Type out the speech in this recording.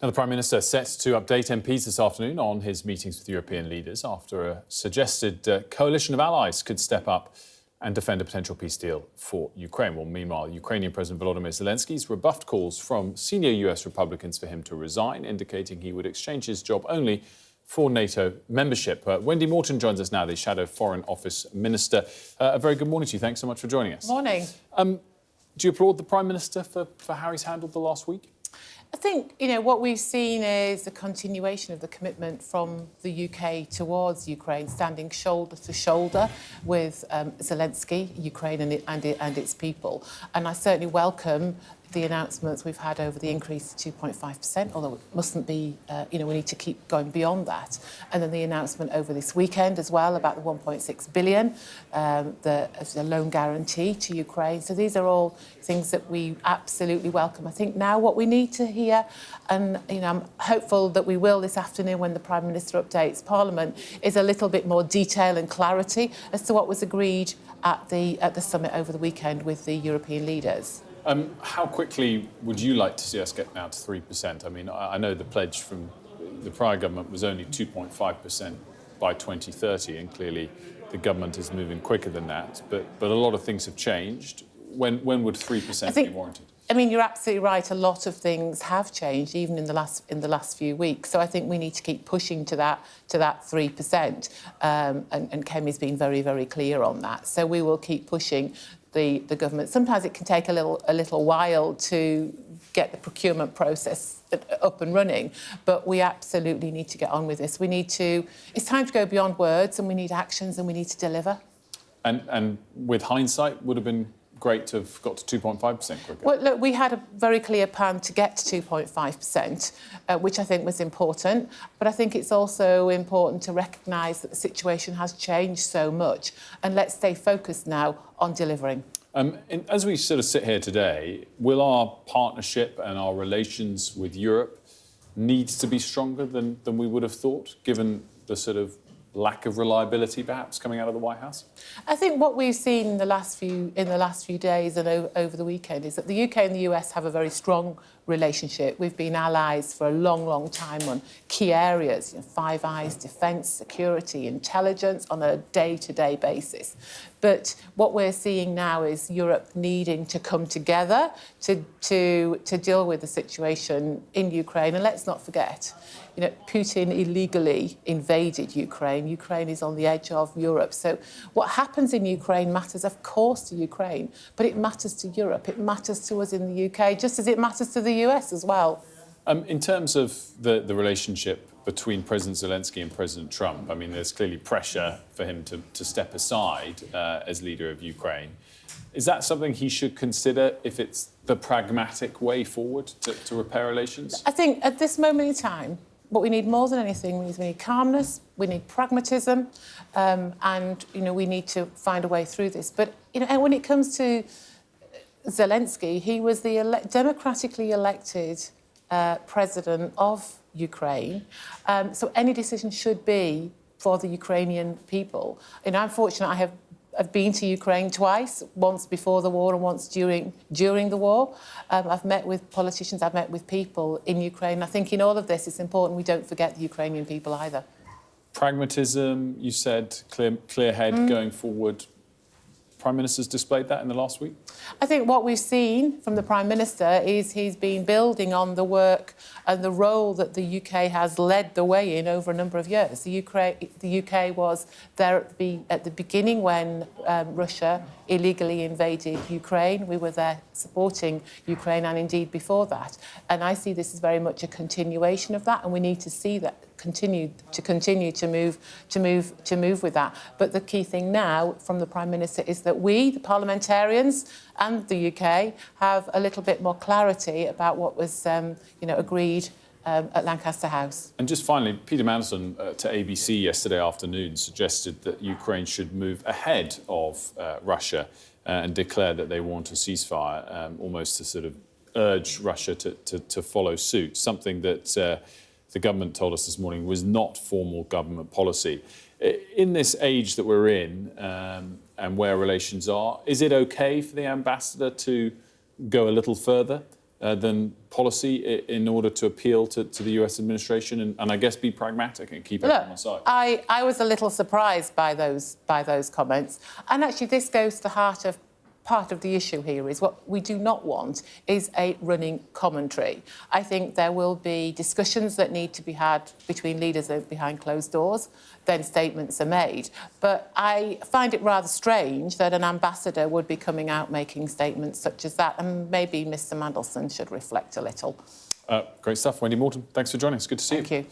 Now, the Prime Minister set to update MPs this afternoon on his meetings with European leaders after a suggested coalition of allies could step up and defend a potential peace deal for Ukraine. Well, meanwhile, Ukrainian President Volodymyr Zelensky's rebuffed calls from senior US Republicans for him to resign, indicating he would exchange his job only for NATO membership. Wendy Morton joins us now, the Shadow Foreign Office Minister. A very good morning to you. Thanks so much for joining us. Morning. Do you applaud the Prime Minister for how he's handled the last week? I think, what we've seen is the continuation of the commitment from the UK towards Ukraine, standing shoulder to shoulder with Zelensky, Ukraine and its people. And I certainly welcome the announcements we've had over the increase to 2.5%, although it mustn't be, we need to keep going beyond that. And then the announcement over this weekend as well about the 1.6 billion, the loan guarantee to Ukraine. So these are all things that we absolutely welcome. I think now what we need to hear, and I'm hopeful that we will this afternoon when the Prime Minister updates Parliament, is a little bit more detail and clarity as to what was agreed at the summit over the weekend with the European leaders. How quickly would you like to see us get now to 3%? I mean, I know the pledge from the prior government was only 2.5% by 2030, and clearly the government is moving quicker than that. But a lot of things have changed. When would 3% be warranted? I mean, you're absolutely right. A lot of things have changed, even in the last few weeks. So I think we need to keep pushing to that 3%. And Kemi's been very, very clear on that. So we will keep pushing the government. Sometimes it can take a little while to get the procurement process up and running, but we absolutely need to get on with this. It's time to go beyond words, and we need actions, and we need to deliver. And with hindsight, would have been great to have got to 2.5% quicker. Well, look, we had a very clear plan to get to 2.5%, which I think was important. But I think it's also important to recognise that the situation has changed so much. And let's stay focused now on delivering. As we sort of sit here today, will our partnership and our relations with Europe need to be stronger than we would have thought, given the sort of lack of reliability, perhaps, coming out of the White House? I think what we've seen in the last few days and over the weekend is that the UK and the US have a very strong relationship. We've been allies for a long, long time on key areas, Five Eyes, defence, security, intelligence, on a day-to-day basis. But what we're seeing now is Europe needing to come together to deal with the situation in Ukraine. And let's not forget, Putin illegally invaded Ukraine. Ukraine is on the edge of Europe. So what happens in Ukraine matters, of course, to Ukraine, but it matters to Europe. It matters to us in the UK, just as it matters to the US as well. In terms of the relationship between President Zelensky and President Trump, I mean, there's clearly pressure for him to step aside as leader of Ukraine. Is that something he should consider if it's the pragmatic way forward to repair relations? I think at this moment in time, what we need more than anything is we need calmness, we need pragmatism, and we need to find a way through this. But and when it comes to Zelensky, he was the democratically elected president of Ukraine. So any decision should be for the Ukrainian people. I'm fortunate. I've been to Ukraine twice, once before the war and once during the war. I've met with politicians, I've met with people in Ukraine. I think in all of this, it's important we don't forget the Ukrainian people either. Pragmatism, you said, clear head going forward. Prime Minister's displayed that in the last week? I think what we've seen from the Prime Minister is he's been building on the work and the role that the UK has led the way in over a number of years. The UK was there at the beginning when Russia illegally invaded Ukraine. We were there supporting Ukraine, and indeed before that. And I see this as very much a continuation of that, and we need to see that continue to move with that. But the key thing now from the Prime Minister is that we, the parliamentarians and the UK, have a little bit more clarity about what was agreed at Lancaster House. And just finally, Peter Mandelson to ABC yesterday afternoon suggested that Ukraine should move ahead of Russia and declare that they want a ceasefire, almost to sort of urge Russia to follow suit, something that the government told us this morning was not formal government policy. In this age that we're in and where relations are, is it okay for the ambassador to go a little further than policy in order to appeal to the US administration and I guess be pragmatic and keep everyone on side? I was a little surprised by those comments. And actually this goes to the heart of part of the issue here is what we do not want is a running commentary. I think there will be discussions that need to be had between leaders behind closed doors, then statements are made. But I find it rather strange that an ambassador would be coming out making statements such as that, and maybe Mr Mandelson should reflect a little. Great stuff. Wendy Morton, thanks for joining us. Good to see you. Thank you.